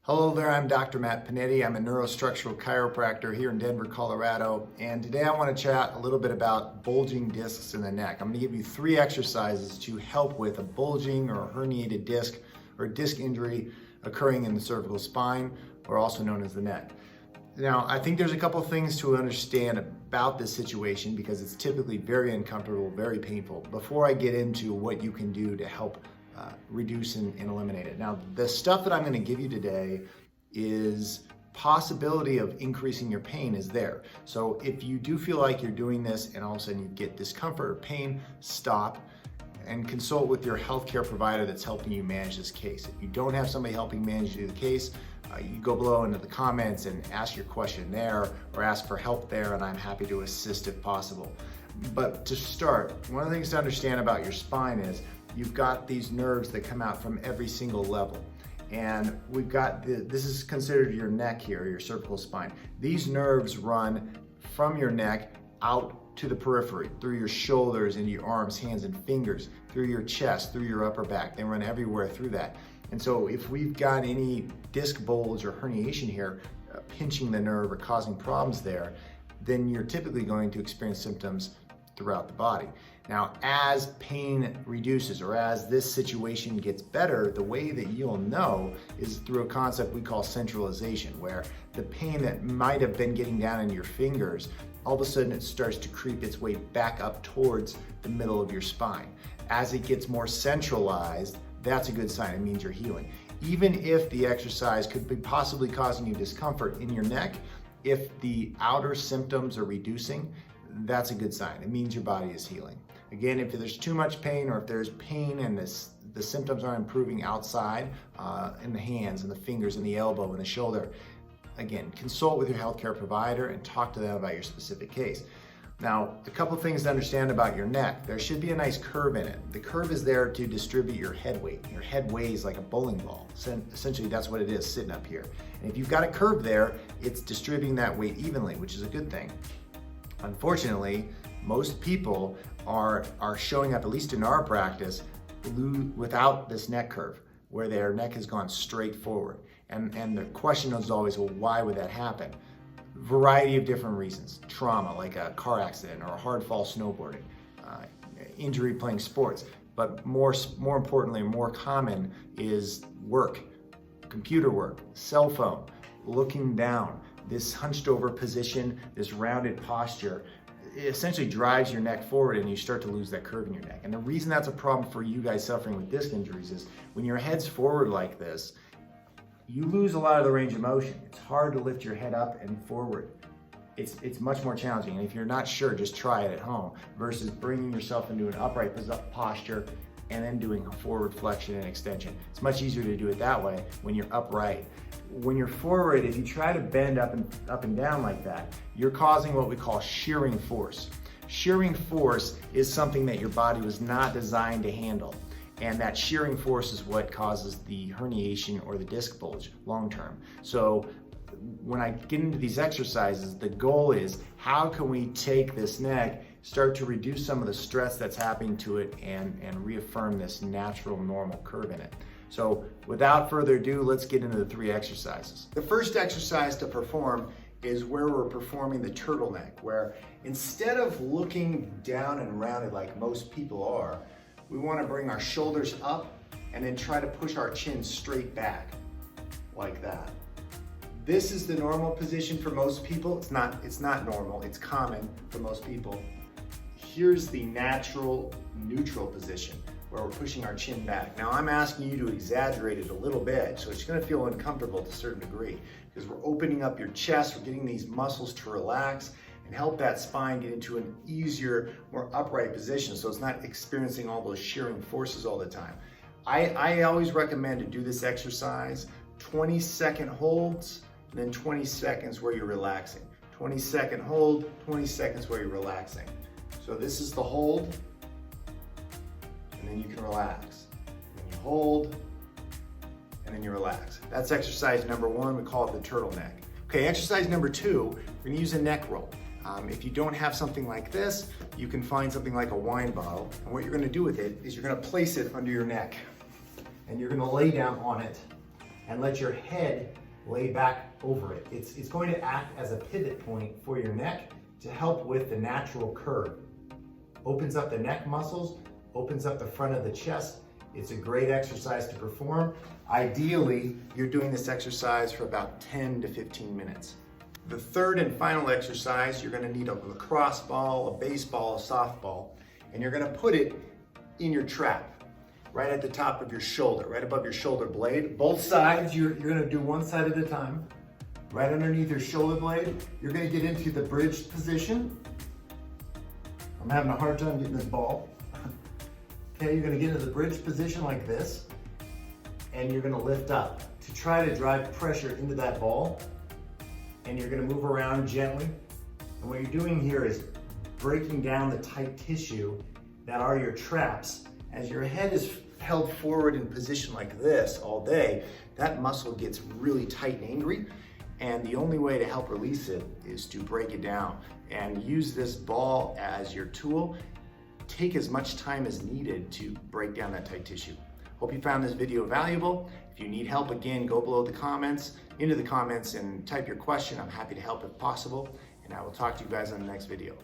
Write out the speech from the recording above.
Hello there, I'm Dr. Matt Panetti. I'm a neurostructural chiropractor here in Denver, Colorado. And today I want to chat a little bit about bulging discs in the neck. I'm going to give you 3 exercises to help with a bulging or a herniated disc or disc injury occurring in the cervical spine, or also known as the neck. Now, I think there's a couple things to understand about this situation because it's typically very uncomfortable, very painful, before I get into what you can do to help reduce and eliminate it. Now, the stuff that I'm going to give you today is possibility of increasing your pain is there. So if you do feel like you're doing this and all of a sudden you get discomfort or pain, stop and consult with your healthcare provider that's helping you manage this case. If you don't have somebody helping manage you the case, you go below into the comments and ask your question there or ask for help there, and I'm happy to assist if possible. But to start, one of the things to understand about your spine is you've got these nerves that come out from every single level. And we've got, this is considered your neck here, your cervical spine. These nerves run from your neck out to the periphery, through your shoulders, into your arms, hands, and fingers, through your chest, through your upper back. They run everywhere through that. And so if we've got any disc bulge or herniation here, pinching the nerve or causing problems there, then you're typically going to experience symptoms throughout the body. Now, as pain reduces or as this situation gets better, the way that you'll know is through a concept we call centralization, where the pain that might have been getting down in your fingers, all of a sudden it starts to creep its way back up towards the middle of your spine. As it gets more centralized, that's a good sign. It means you're healing. Even if the exercise could be possibly causing you discomfort in your neck, if the outer symptoms are reducing, that's a good sign. It means your body is healing. Again, if there's too much pain or if there's pain and the symptoms aren't improving outside in the hands and the fingers and the elbow and the shoulder, again, consult with your healthcare provider and talk to them about your specific case. Now, a couple things to understand about your neck. There should be a nice curve in it. The curve is there to distribute your head weight. Your head weighs like a bowling ball. So essentially, that's what it is sitting up here. And if you've got a curve there, it's distributing that weight evenly, which is a good thing. Unfortunately, most people are showing up, at least in our practice, without this neck curve, where their neck has gone straight forward. And the question is always, well, why would that happen? Variety of different reasons. Trauma, like a car accident or a hard fall snowboarding, injury playing sports. But more importantly, more common is work, computer work, cell phone, looking down. This hunched over position, this rounded posture, it essentially drives your neck forward and you start to lose that curve in your neck. And the reason that's a problem for you guys suffering with disc injuries is when your head's forward like this, you lose a lot of the range of motion. It's hard to lift your head up and forward. It's much more challenging. And if you're not sure, just try it at home versus bringing yourself into an upright posture and then doing a forward flexion and extension. It's much easier to do it that way when you're upright. When you're forward, if you try to bend up and down like that, you're causing what we call shearing force. Shearing force is something that your body was not designed to handle. And that shearing force is what causes the herniation or the disc bulge long term. So when I get into these exercises, the goal is how can we take this neck, start to reduce some of the stress that's happening to it and reaffirm this natural normal curve in it. So without further ado, let's get into the 3 exercises. The first exercise to perform is where we're performing the turtleneck, where instead of looking down and rounded like most people are, we want to bring our shoulders up and then try to push our chin straight back like that. This is the normal position for most people. It's not normal, it's common for most people. Here's the natural neutral position where we're pushing our chin back. Now I'm asking you to exaggerate it a little bit, so it's going to feel uncomfortable to a certain degree because we're opening up your chest, we're getting these muscles to relax and help that spine get into an easier, more upright position so it's not experiencing all those shearing forces all the time. I always recommend to do this exercise 20-second holds and then 20 seconds where you're relaxing. 20-second hold, 20 seconds where you're relaxing. So this is the hold, and then you can relax. And you hold, and then you relax. That's exercise number 1, we call it the turtleneck. Okay, exercise number 2, we're gonna use a neck roll. If you don't have something like this, you can find something like a wine bottle, and what you're gonna do with it is you're gonna place it under your neck, and you're gonna lay down on it, and let your head lay back over it. It's going to act as a pivot point for your neck to help with the natural curve. Opens up the neck muscles, opens up the front of the chest. It's a great exercise to perform. Ideally, you're doing this exercise for about 10 to 15 minutes. The third and final exercise, you're gonna need a lacrosse ball, a baseball, a softball, and you're gonna put it in your trap, right at the top of your shoulder, right above your shoulder blade. Both sides, you're gonna do one side at a time. Right underneath your shoulder blade, you're gonna get into the bridge position. I'm having a hard time getting this ball. Okay, you're gonna get into the bridge position like this, and you're gonna lift up to try to drive pressure into that ball, and you're gonna move around gently. And what you're doing here is breaking down the tight tissue that are your traps. As your head is held forward in position like this all day, that muscle gets really tight and angry, and the only way to help release it is to break it down and use this ball as your tool. Take as much time as needed to break down that tight tissue. Hope you found this video valuable. If you need help, again, go below the comments, into the comments and type your question. I'm happy to help if possible, and I will talk to you guys on the next video.